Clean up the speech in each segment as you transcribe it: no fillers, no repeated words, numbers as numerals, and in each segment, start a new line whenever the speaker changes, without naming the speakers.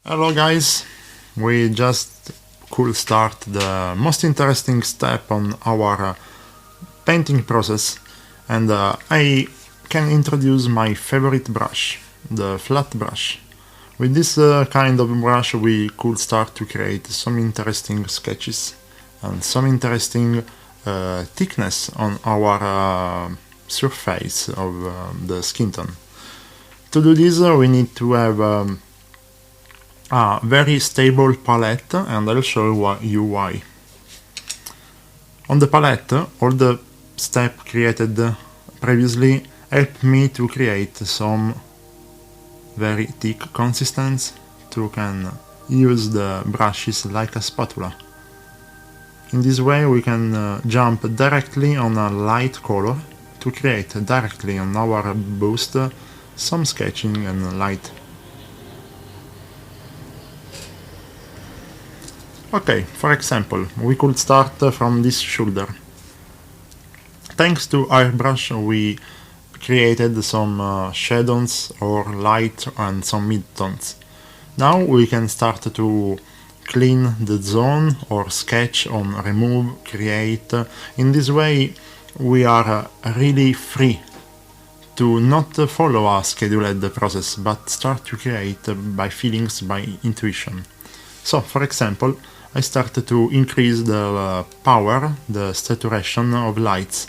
Hello guys, we just could start the most interesting step on our painting process, and I can introduce my favorite brush, the flat brush. With this kind of brush we could start to create some interesting sketches and some interesting thickness on our surface of the skin tone. To do this we need to have a very stable palette, and I'll show you why. On the palette, all the steps created previously help me to create some very thick consistency to can use the brushes like a spatula. In this way we can jump directly on a light color to create directly on our bust some sketching and light. Okay, for example, we could start from this shoulder. Thanks to Airbrush we created some shadows or light and some midtones. Now we can start to clean the zone or sketch on remove, create. In this way we are really free to not follow a scheduled process but start to create by feelings, by intuition. So, for example, I started to increase the power, the saturation of lights.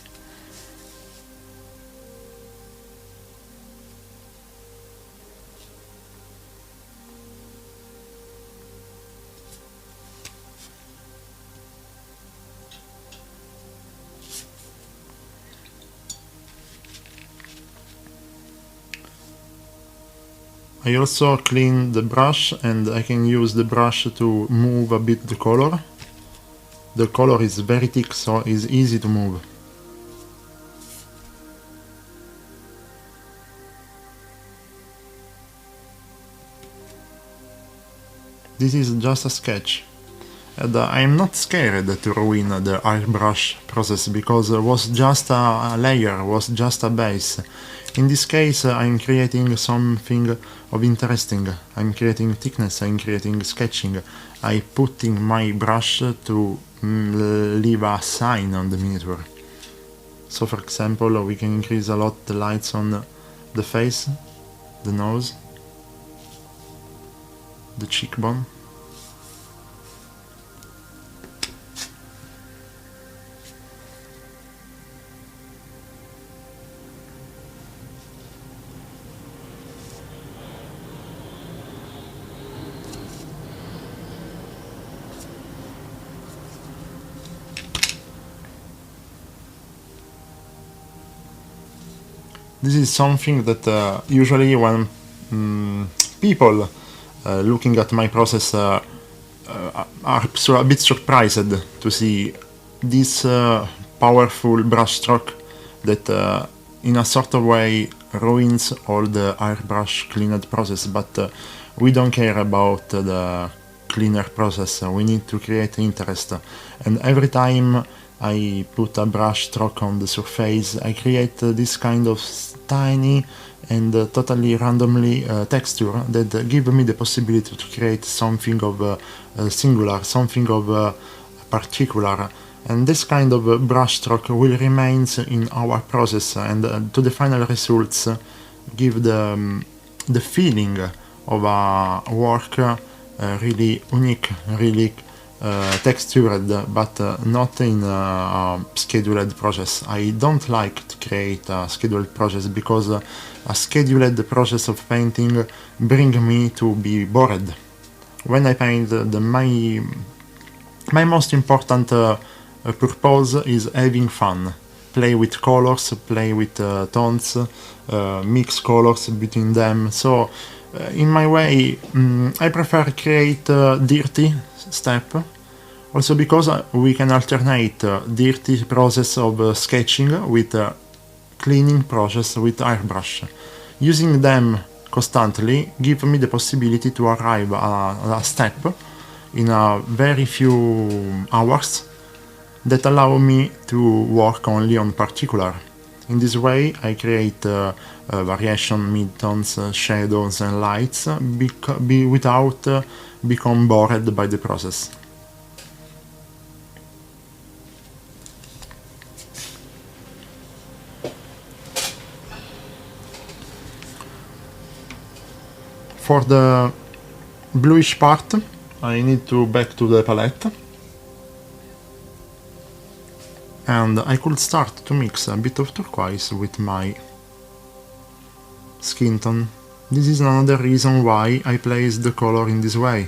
I also clean the brush, and I can use the brush to move a bit the color. The color is very thick, so it's easy to move. This is just a sketch. And I'm not scared to ruin the airbrush process because it was just a layer, was just a base. In this case I'm creating something of interesting. I'm creating thickness, I'm creating sketching. I'm putting my brush to leave a sign on the miniature. So for example we can increase a lot the lights on the face, the nose, the cheekbone. This is something that usually when people looking at my process are a bit surprised to see this powerful brush stroke that in a sort of way ruins all the airbrush cleaned process, but we don't care about the cleaner process. We need to create interest, and every time I put a brush stroke on the surface I create this kind of tiny and totally randomly texture that give me the possibility to create something of singular, something of particular, and this kind of brush stroke will remain in our process, and to the final results give the feeling of a work really unique, really textured, but not in a scheduled process. I don't like to create a scheduled process because a scheduled process of painting bring me to be bored. When I paint, my most important purpose is having fun. Play with colors, play with tones, mix colors between them. So in my way I prefer create dirty step, also because we can alternate dirty process of sketching with cleaning process with airbrush. Using them constantly give me the possibility to arrive at a step in a very few hours that allow me to work only on particular. In this way I create variation, midtones, shadows and lights without become bored by the process. For the bluish part, I need to back to the palette, and I could start to mix a bit of turquoise with my skin tone. This is another reason why I place the color in this way,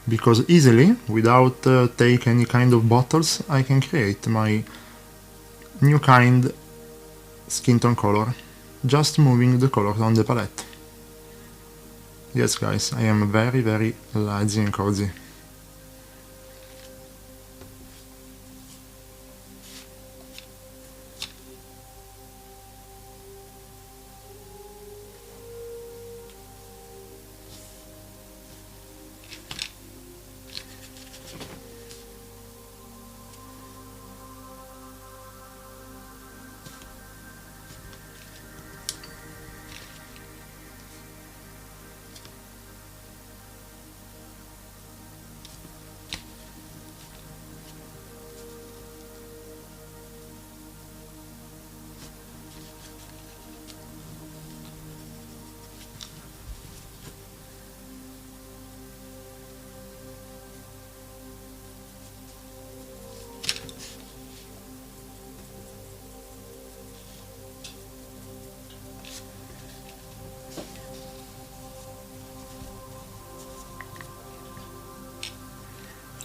because easily, without take any kind of bottles, I can create my new kind skin tone color, just moving the colors on the palette. Yes guys, I am very lazy and cozy.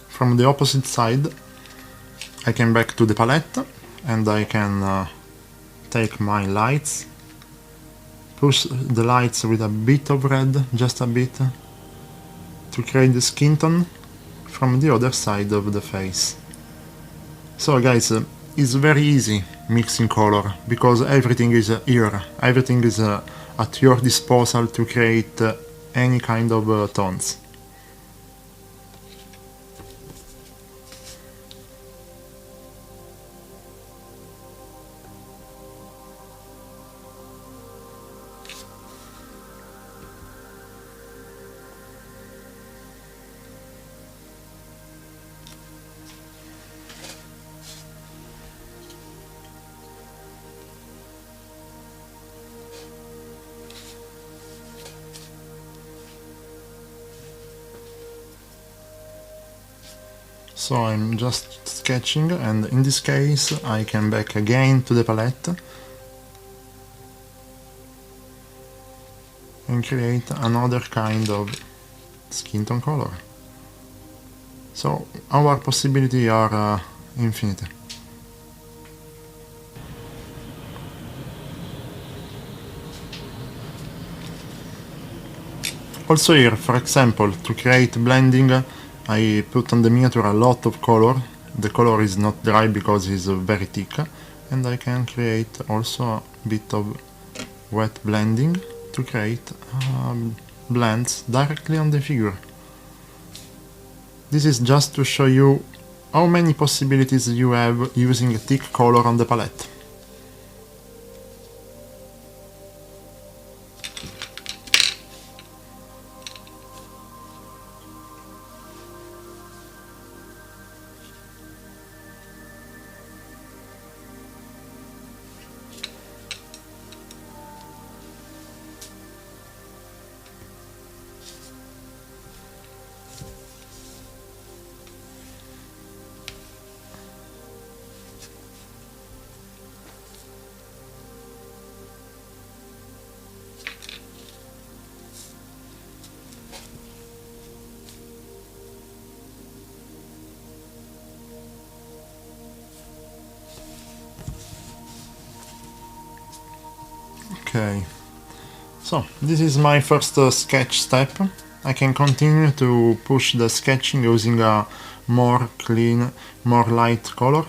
From the opposite side, I can back to the palette and I can take my lights, push the lights with a bit of red, just a bit, to create the skin tone from the other side of the face. So guys, it's very easy mixing color, because everything is here, everything is at your disposal to create any kind of tones. So I'm just sketching, and in this case I can back again to the palette and create another kind of skin tone color. So our possibilities are infinite. Also here, for example, to create blending, I put on the miniature a lot of color. The color is not dry because it's very thick, and I can create also a bit of wet blending to create blends directly on the figure. This is just to show you how many possibilities you have using a thick color on the palette. Okay, so this is my first sketch step. I can continue to push the sketching using a more clean, more light color.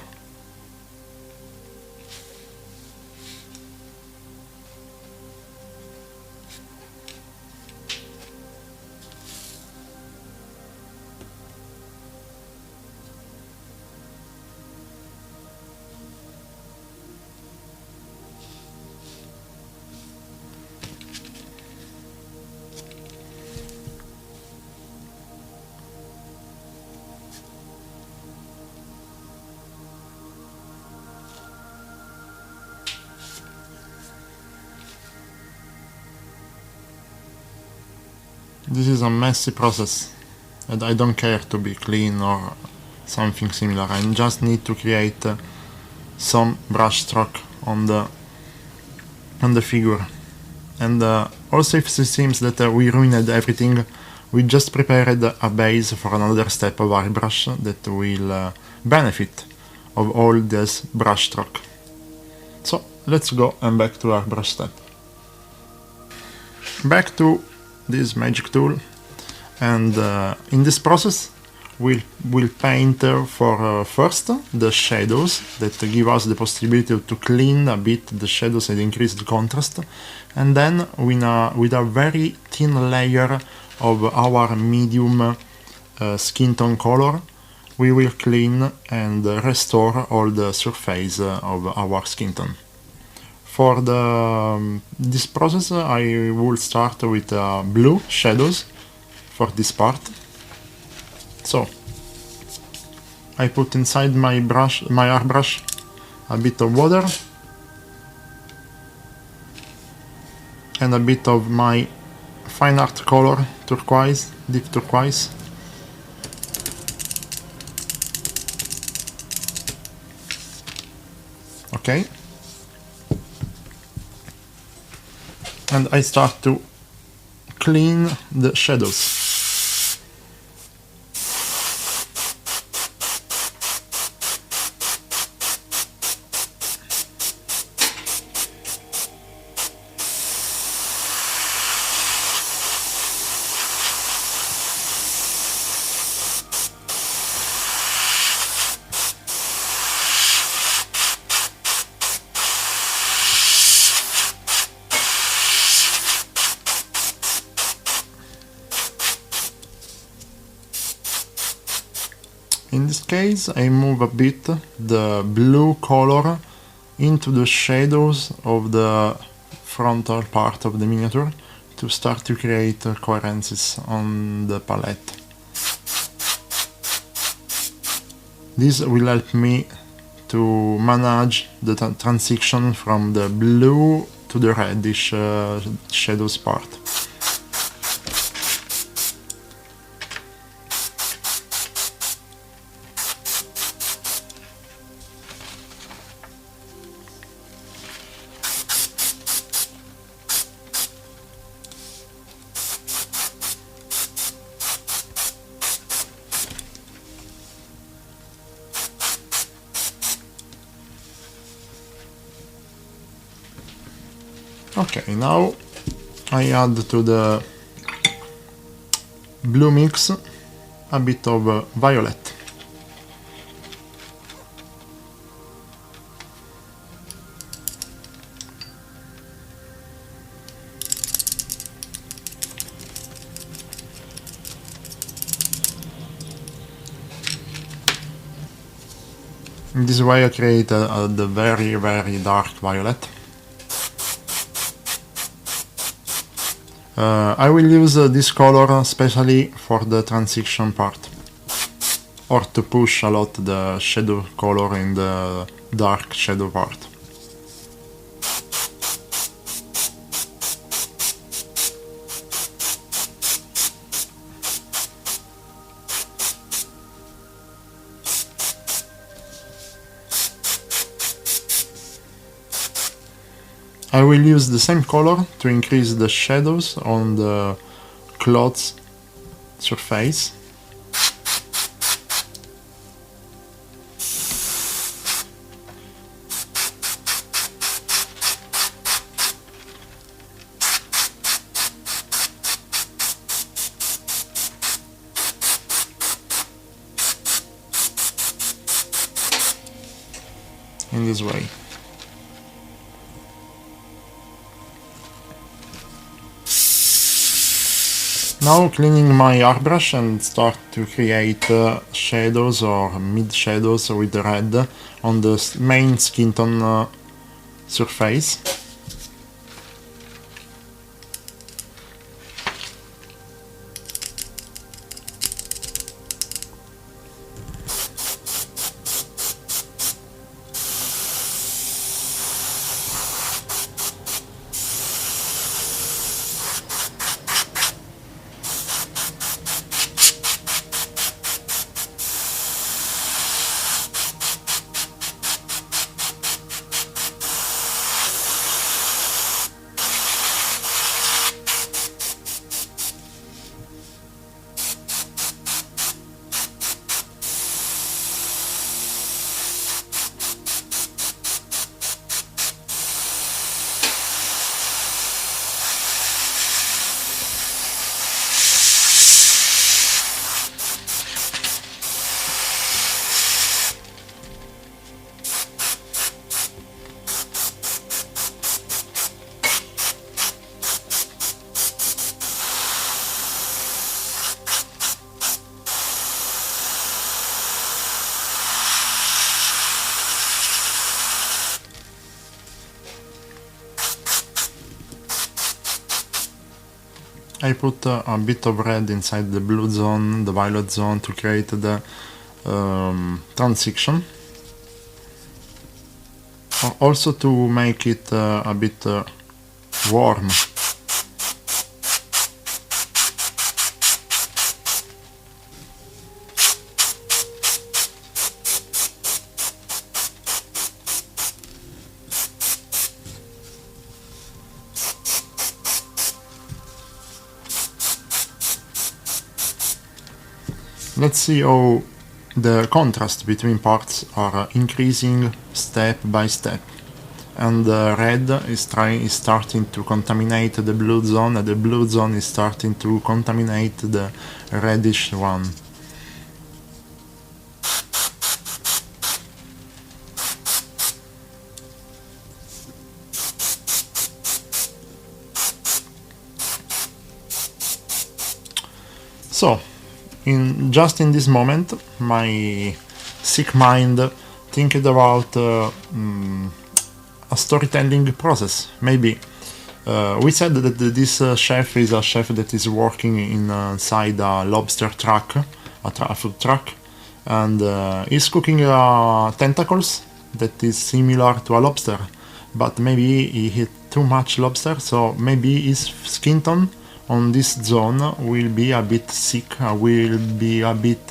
This is a messy process, and I don't care to be clean or something similar. I just need to create some brush stroke on the figure. And also, if it seems that we ruined everything, we just prepared a base for another step of Airbrush that will benefit of all this brush stroke. So let's go and back to Airbrush step. Back to this magic tool, and in this process we'll paint for first the shadows that give us the possibility to clean a bit the shadows and increase the contrast, and then with a very thin layer of our medium skin tone color we will clean and restore all the surface of our skin tone. For this process I will start with blue shadows for this part. So I put inside my airbrush a bit of water and a bit of my fine art color turquoise, deep turquoise. Okay. And I start to clean the shadows. In this case I move a bit the blue color into the shadows of the frontal part of the miniature to start to create coherences on the palette. This will help me to manage the transition from the blue to the reddish shadows part. Okay, now I add to the blue mix a bit of violet. In this way I create the very, very dark violet. I will use this color especially for the transition part, or to push a lot the shadow color in the dark shadow part. I will use the same color to increase the shadows on the clothes surface. In this way. Now cleaning my airbrush and start to create shadows or mid shadows with red on the main skin tone surface. I put a bit of red inside the blue zone, the violet zone, to create the transition. Also to make it a bit warm. Let's see how the contrast between parts are increasing step by step. And the red is starting to contaminate the blue zone, and the blue zone is starting to contaminate the reddish one. So, just in this moment, my sick mind thinking about a storytelling process. Maybe we said that this chef is a chef that is working inside a lobster truck, a food truck, and he's cooking tentacles that is similar to a lobster, but maybe he ate too much lobster, so maybe his skin tone on this zone will be a bit sick, will be a bit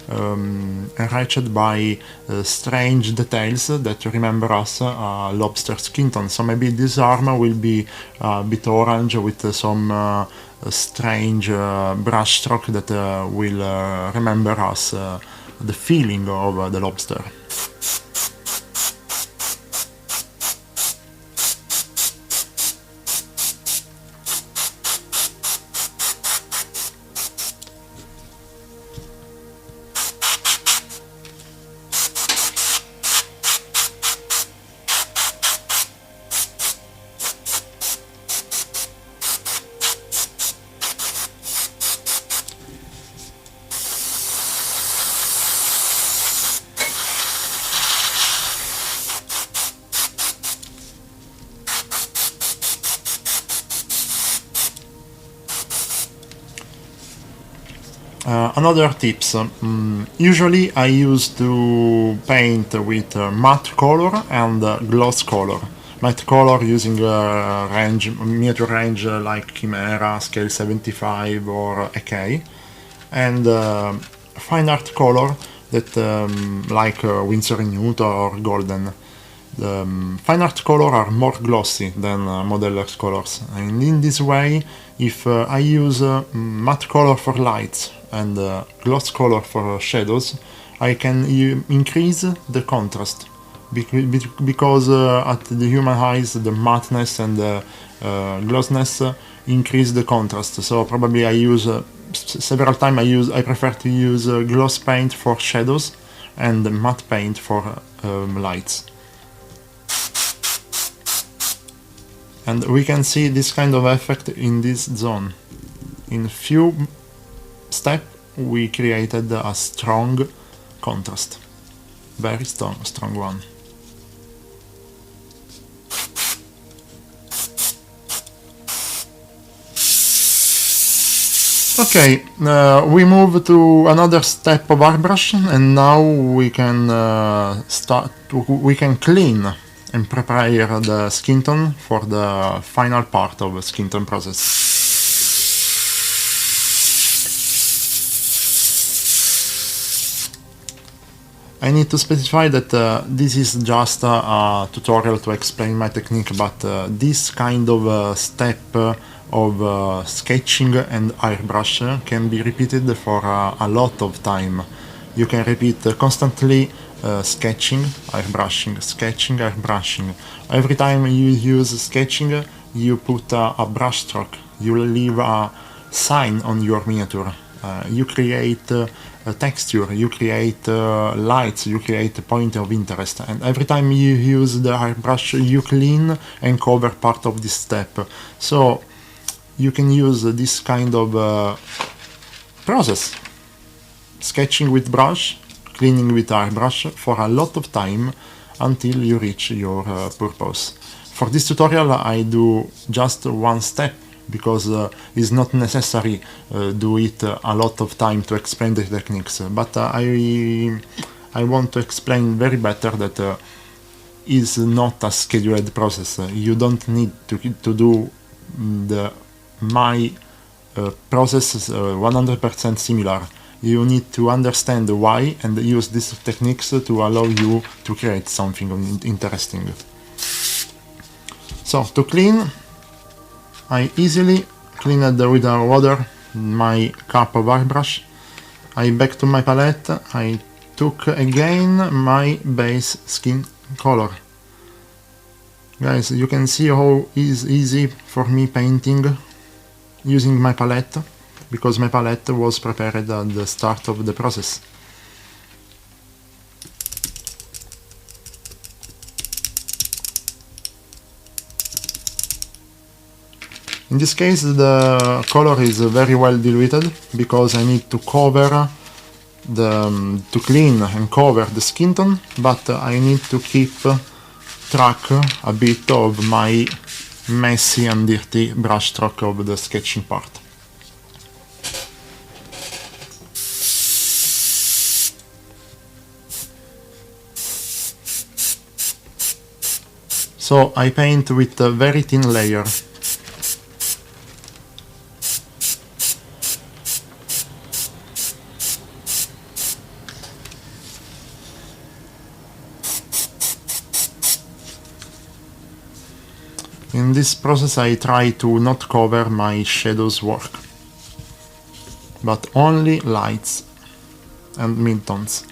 enriched by strange details that remember us lobster skin tone. So maybe this arm will be a bit orange with some strange brush stroke that will remember us the feeling of the lobster. Another tips. Usually I used to paint with matte color and gloss color. Matte color using miniature range like Chimera, scale 75 or AK, and fine art color that like Winsor & Newton or Golden. The fine art color are more glossy than modeller's colors, and in this way, if I use matte color for lights and gloss color for shadows, I can increase the contrast because at the human eyes the matteness and the glossiness increase the contrast. So probably I use several times. I prefer to use gloss paint for shadows and matte paint for lights. And we can see this kind of effect in this zone. In few steps we created a strong contrast, very strong one. Okay, we move to another step of Airbrush, and now we can we can clean and prepare the skin tone for the final part of the skin tone process. I need to specify that this is just a tutorial to explain my technique, but this kind of step of sketching and airbrush can be repeated for a lot of time. You can repeat constantly sketching, airbrushing, sketching, airbrushing. Every time you use sketching, you put a brush stroke, you leave a sign on your miniature, you create a texture, you create lights, you create a point of interest, and every time you use the airbrush you clean and cover part of this step. So you can use this kind of process, sketching with brush, cleaning with airbrush, for a lot of time until you reach your purpose. For this tutorial I do just one step because it's not necessary do it a lot of time to explain the techniques. But I want to explain very better that is not a scheduled process. You don't need to do my process 100% similar. You need to understand why and use these techniques to allow you to create something interesting. So to clean, I easily cleaned with water my cup of airbrush. I back to my palette. I took again my base skin color. Guys, you can see how is easy for me painting using my palette, because my palette was prepared at the start of the process. In this case the color is very well diluted, because I need to cover to clean and cover the skin tone, but I need to keep track a bit of my messy and dirty brush stroke of the sketching part. So I paint with a very thin layer. In this process I try to not cover my shadows work, but only lights and midtones.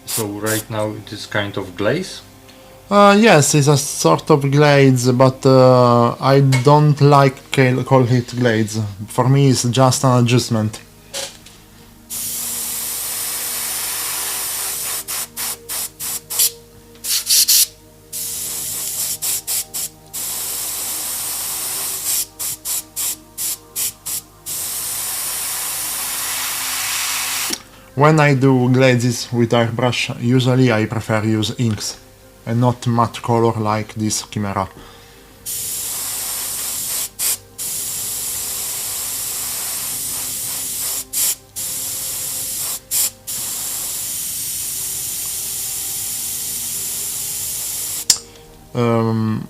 So right now it is kind of glaze?
Yes, it's a sort of glaze, but I don't like call it glaze. For me it's just an adjustment. When I do glazes with airbrush, usually I prefer use inks and not matte color like this Chimera.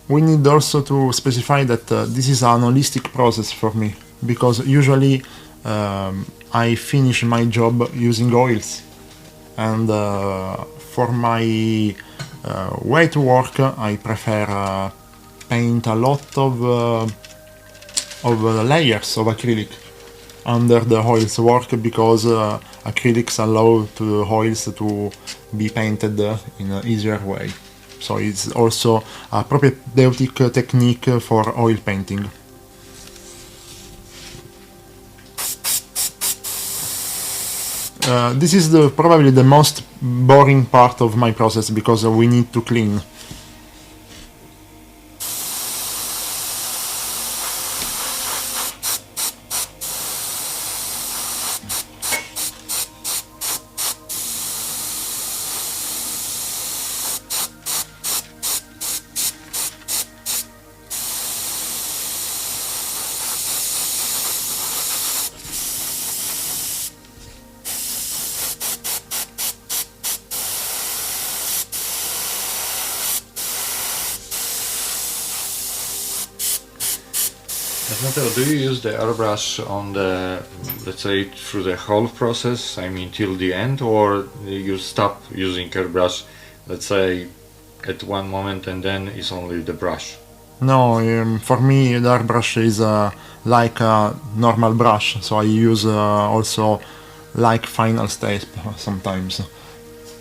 We need also to specify that this is an holistic process for me, because usually I finish my job using oils, and for my way to work I prefer paint a lot of layers of acrylic under the oils work, because acrylics allow the oils to be painted in an easier way. So it's also a propedeutic technique for oil painting. This is probably the most boring part of my process, because we need to clean.
Matteo, do you use the airbrush on the, let's say, through the whole process, I mean till the end, or you stop using airbrush, let's say, at one moment and then it's only the brush?
No, for me the airbrush is like a normal brush, so I use also like final step sometimes.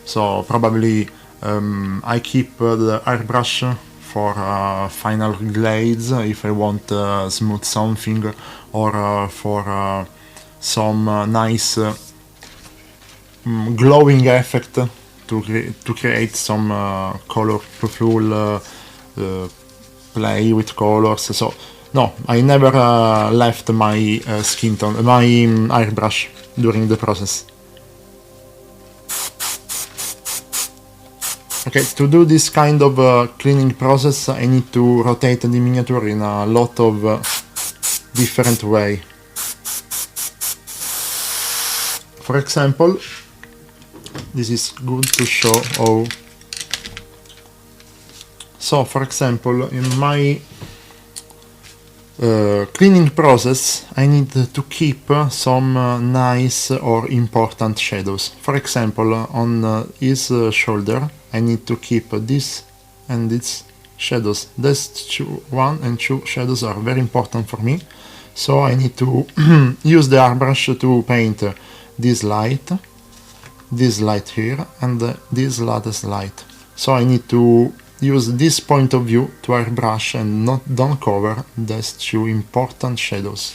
So probably I keep the airbrush for final glaze if I want smooth something, or for some nice glowing effect to create some colorful play with colors. So No, I never left my skin tone, my airbrush during the process. Okay, to do this kind of cleaning process, I need to rotate the miniature in a lot of different way. For example, this is good to show how. So, for example, in my cleaning process, I need to keep some nice or important shadows. For example, on his shoulder, I need to keep this and this shadows. These one and two shadows are very important for me. So I need to use the airbrush to paint this light here, and this latest light. So I need to use this point of view to airbrush and don't cover these two important shadows.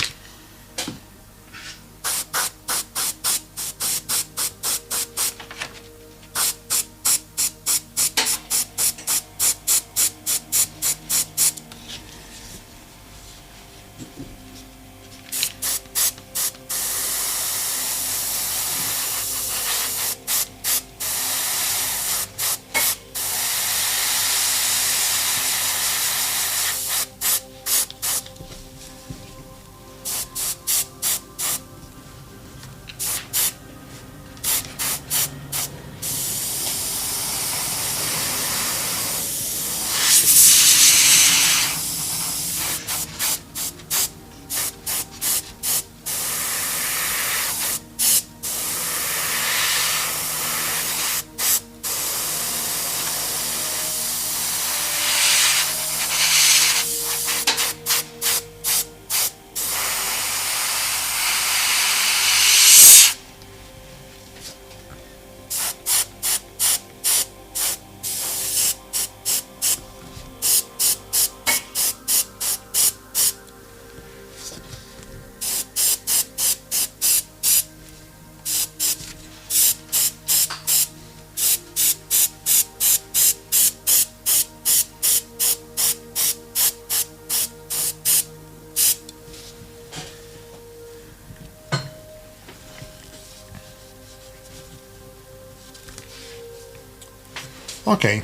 Okay,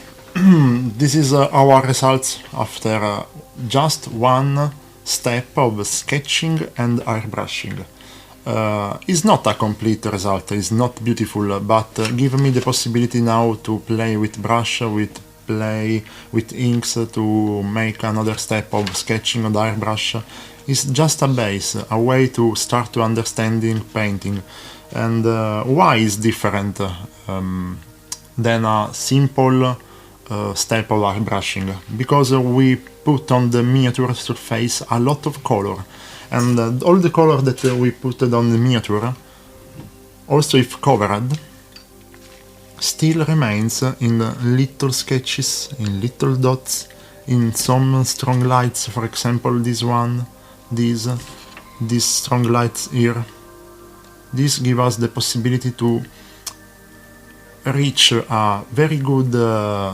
this is our results after just one step of sketching and airbrushing. It's not a complete result, it's not beautiful, but give me the possibility now to play with brush, play with inks, to make another step of sketching and airbrush. It's just a base, a way to start to understanding painting, and why is different than a simple step of airbrushing, because we put on the miniature surface a lot of color, and all the color that we put on the miniature, also if covered, still remains in little sketches, in little dots, in some strong lights. For example, this one, these strong lights here. This gives us the possibility to reach a very good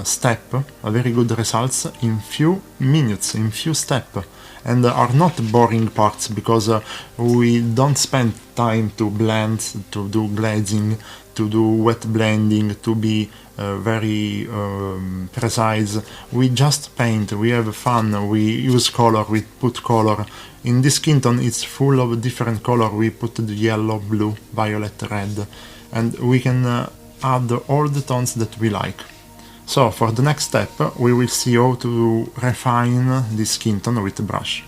step, a very good results in few minutes, in few steps, and are not boring parts, because we don't spend time to blend, to do glazing, to do wet blending, to be very precise. We just paint, we have fun, we use color, we put color. In this skin tone it's full of different color. We put the yellow, blue, violet, red, and we can add all the tones that we like. So for the next step we will see how to refine this skin tone with the brush.